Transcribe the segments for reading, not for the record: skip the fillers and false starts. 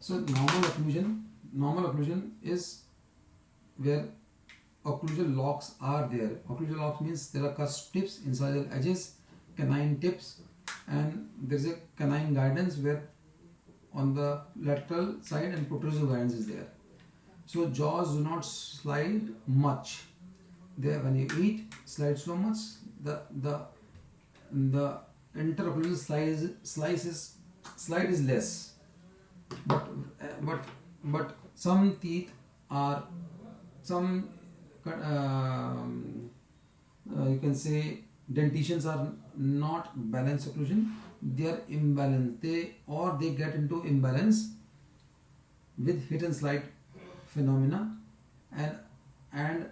So normal occlusion is where occlusal locks are there. Occlusal locks means there are cusp tips, incisal edges, canine tips, and there is a canine guidance where on the lateral side and protrusive guidance is there. So jaws do not slide much. There, when you eat, slide so much. The interocclusal slide is less. But some teeth are you can say dentitions are not balanced occlusion, they are imbalanced, they get into imbalance with hit and slide phenomena, and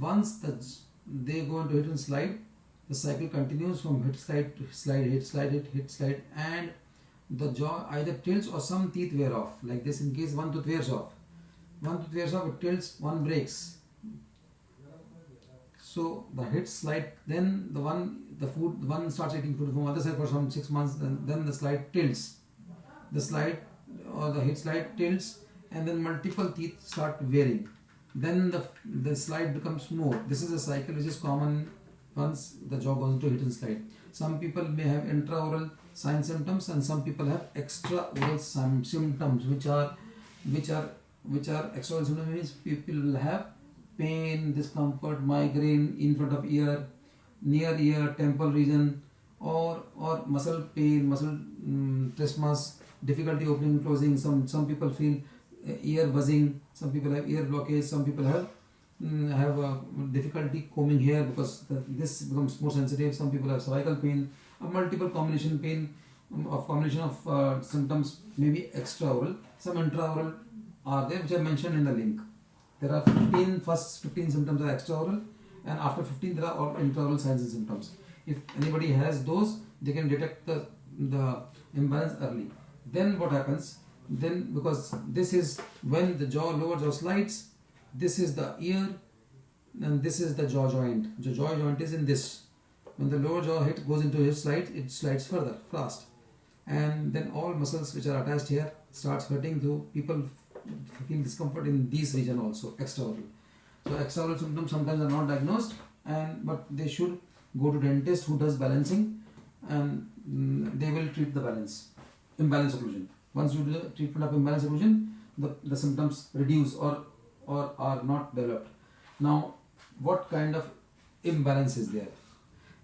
once they go into hit and slide, the cycle continues from hit slide to slide, hit slide, hit slide, and the jaw either tilts or some teeth wear off. Like this, in case one tooth wears off, it tilts, one breaks. So the hit slide, then the one starts eating food from other side for some 6 months, then the slide tilts. The slide or the hit slide tilts, and then multiple teeth start wearing. Then the slide becomes more. This is a cycle which is common once the jaw goes into hit and slide. Some people may have intraoral sign symptoms, and some people have extraoral symptoms, which are extraoral symptoms means people will have pain, discomfort, migraine in front of ear, near ear, temple region, or muscle pain, muscle trismus, difficulty opening and closing. Some people feel ear buzzing, some people have ear blockage, some people have difficulty combing hair because this becomes more sensitive. Some people have cervical pain, a multiple combination pain of symptoms may be extraoral. Some intraoral are there, which I mentioned in the link. There are first 15 symptoms are extraoral, and after 15 there are all intraoral signs and symptoms. If anybody has those, they can detect the imbalance early. Then what happens? Then, because this is when the lower jaw slides, this is the ear, and this is the jaw joint. The jaw joint is in this. When the lower jaw goes into hit slide, it slides further, fast. And then all muscles which are attached here starts hurting, so people feel discomfort in this region also, extraoral. So extraoral symptoms sometimes are not diagnosed, but they should go to dentist who does balancing, and they will treat the imbalance occlusion. Once you do the treatment of imbalance occlusion, the symptoms reduce or are not developed. Now, what kind of imbalance is there?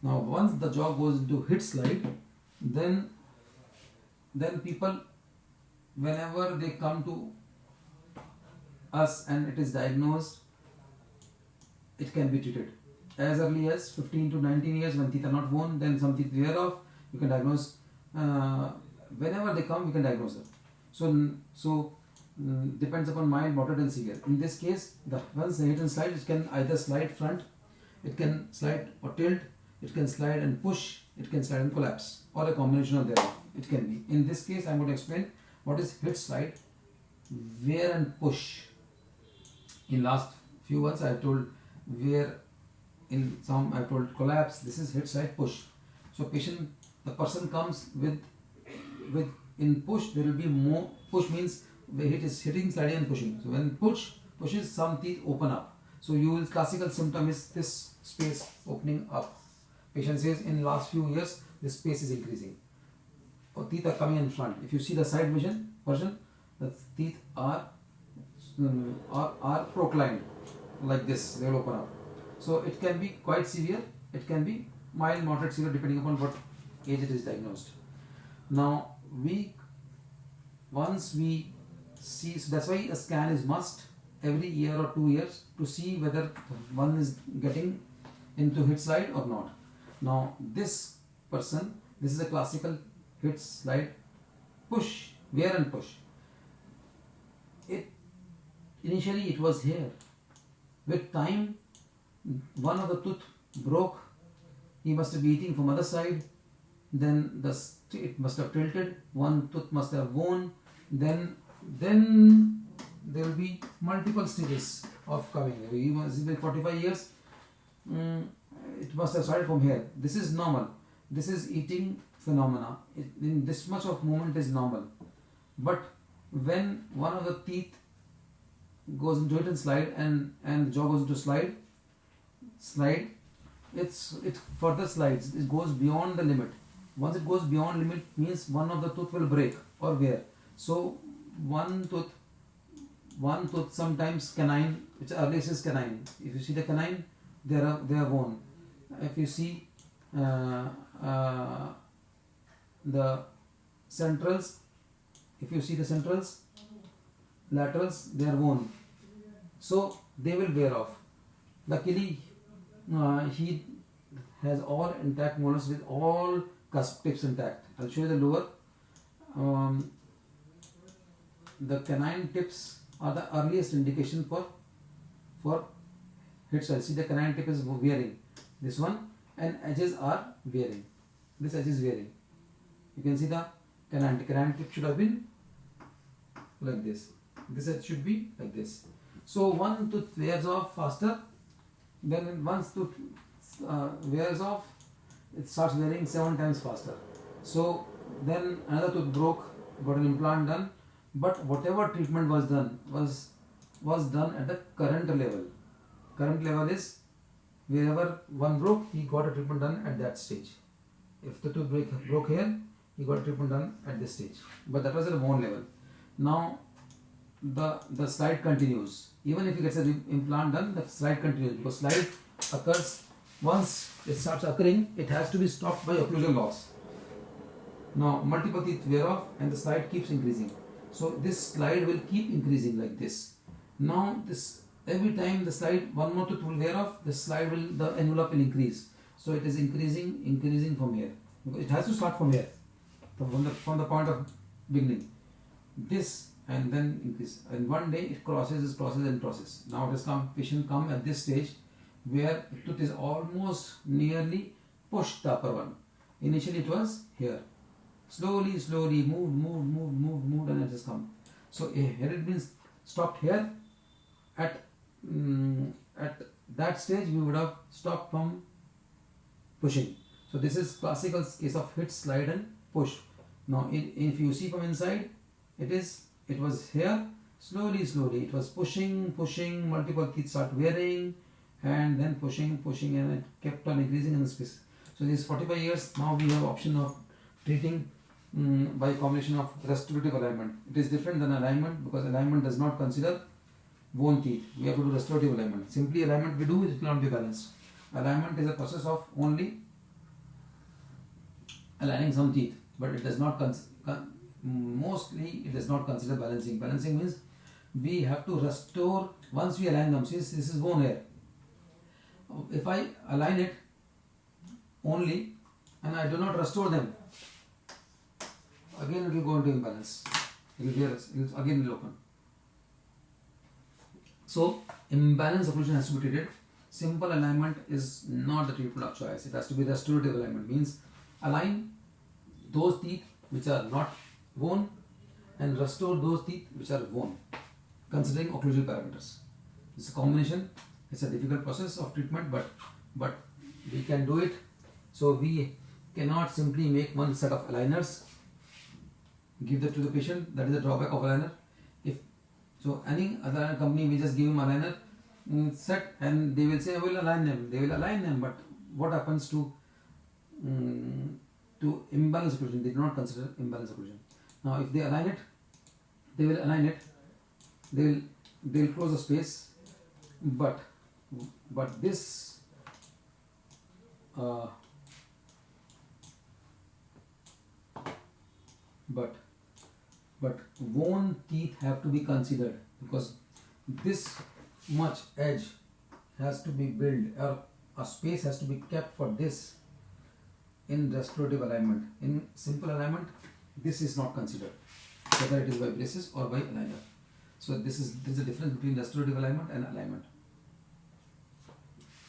Now, once the jaw goes into hit slide, then people, whenever they come to us and it is diagnosed, it can be treated as early as 15 to 19 years when teeth are not worn. Then some teeth wear off, you can diagnose. Whenever they come, we can diagnose them. So depends upon mild, moderate and severe. In this case, once the hit and slide, it can either slide front, it can slide or tilt, it can slide and push, it can slide and collapse, or a combination of thereof. It can be. In this case, I am going to explain what is hit slide, wear and push. In last few ones, I have told wear, in some I have told collapse. This is hit slide push. So the person comes with in push, there will be more. Push means the hit is hitting, sliding and pushing. So when pushes, some teeth open up. So classical symptom is this space opening up. Patient says in last few years this space is increasing. Or teeth are coming in front. If you see the side version, the teeth are proclined like this. They will open up. So it can be quite severe. It can be mild, moderate, severe, depending upon what age it is diagnosed. Now once we see, so that's why a scan is must every year or 2 years to see whether one is getting into hit slide or not. Now this person, this is a classical hit slide push, wear and push. Initially it was here. With time, one of the tooth broke. He must be eating from other side. Then it must have tilted. One tooth must have worn. Then there will be multiple stages of coming. He must be 45 years. It must have started from here. This is normal. This is eating phenomena. This much of movement is normal. But when one of the teeth goes into it and slide, and the jaw goes into slide, it further slides, it goes beyond the limit. Once it goes beyond limit means one of the tooth will break or wear. So one tooth sometimes canine, which earliest is canine. If you see the canine, they are worn. If you see the centrals, if you see the centrals, laterals, they are worn. So they will wear off. Luckily, he has all intact molars with all cusp tips intact. I'll show you the lower. The canine tips are the earliest indication for hit style. See, the canine tip is wearing. This one, and edges are wearing. This edge is wearing. You can see the canine tip should have been like this. This edge should be like this. So one tooth wears off faster. Then once tooth wears off, it starts wearing 7 times faster. So then another tooth broke, got an implant done, but whatever treatment was done was done at the current level. Current level is wherever one broke, he got a treatment done at that stage. If the tooth broke here, he got a treatment done at this stage. But that was at a bone level. Now the slide continues. Even if he gets an implant done, the slide continues, because slide occurs once it starts occurring, it has to be stopped by occlusal loss. Now multiple teeth wear off and the slide keeps increasing. So this slide will keep increasing like this. Now this, every time the slide, one more tooth will wear off, the envelope will increase. So it is increasing from here. It has to start from here, from the point of beginning. This and then increase. And one day it crosses. Now it has patient come at this stage where the tooth is almost nearly pushed the upper one. Initially it was here. Slowly moved and it has come. So here it means stopped here. At that stage we would have stopped from pushing. So this is classical case of hit, slide and push. Now if you see from inside, it was here, slowly it was pushing, multiple teeth start wearing, and then pushing, and it kept on increasing in the space. So these 45 years, now we have option of treating by combination of restorative alignment. It is different than alignment, because alignment does not consider bone teeth. We have to do restorative alignment. Simply alignment we do, it will not be balanced. Alignment is a process of only aligning some teeth, but it does not mostly it does not consider balancing. Balancing means we have to restore once we align them. Since this is bone here, if I align it only and I do not restore them, again it will go into imbalance. Again will open. So imbalance occlusion has to be treated. Simple alignment is not the treatment of choice. It has to be restorative alignment. Means align those teeth which are not bone and restore those teeth which are bone, considering occlusal parameters. It's a combination. It's a difficult process of treatment, but we can do it. So we cannot simply make one set of aligners, give that to the patient. That is the drawback of aligner. So any other company will just give him aligner set and they will say, we'll align them. They will align them, but what happens to imbalance occlusion? They do not consider imbalance occlusion. Now if they align it, they will align it. They will close the space, but this but bone teeth have to be considered, because this much edge has to be built, or a space has to be kept for this in restorative alignment. In simple alignment, this is not considered, whether it is by braces or by aligner. So there is a difference between restorative alignment and alignment.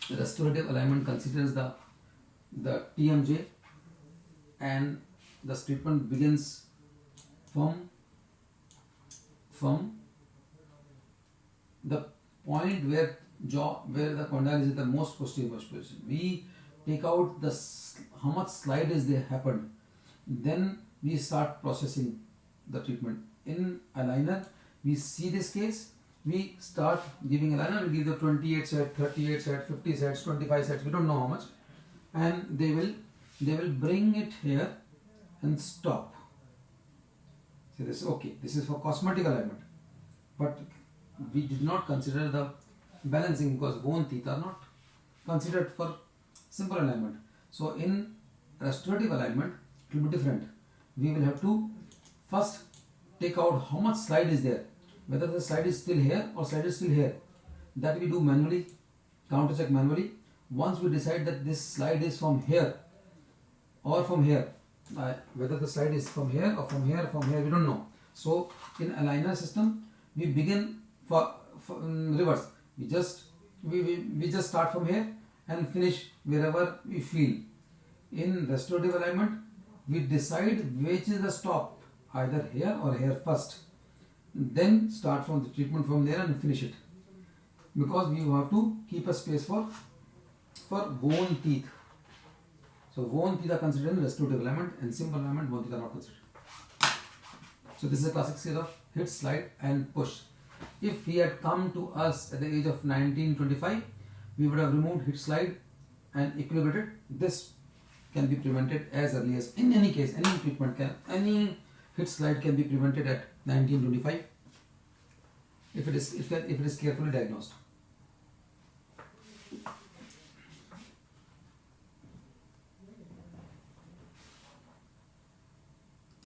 The restorative alignment considers the TMJ, and the treatment begins from the point where the condyle is at the most posterior position. We take out how much slide is there happened. Then we start processing the treatment. In aligner, we see this case, we start giving aligner, we give the 28 set, 38 set, 50 sets, 25 sets, we don't know how much, and they will bring it here and stop. See this, okay, this is for cosmetic alignment, but we did not consider the balancing because bone teeth are not considered for simple alignment. So in restorative alignment, it will be different. We will have to first take out how much slide is there, whether the slide is still here or slide is still here. That we do manually, counter check manually. Once we decide that this slide is from here or from here, whether the slide is from here or from here, we don't know. So in aligner system, we begin for reverse. We just start from here and finish wherever we feel. In restorative alignment, we decide which is the stop, either here or here first. Then start from the treatment from there and finish it. Because we have to keep a space for bone teeth. So bone teeth are considered in restorative alignment, and simple alignment bone teeth are not considered. So this is a classic case of hit, slide and push. If he had come to us at the age of 19-25, we would have removed hit, slide and equilibrated. This can be prevented as early as, in any case, any treatment can, any hit, slide can be prevented at 19-25 if it is carefully diagnosed.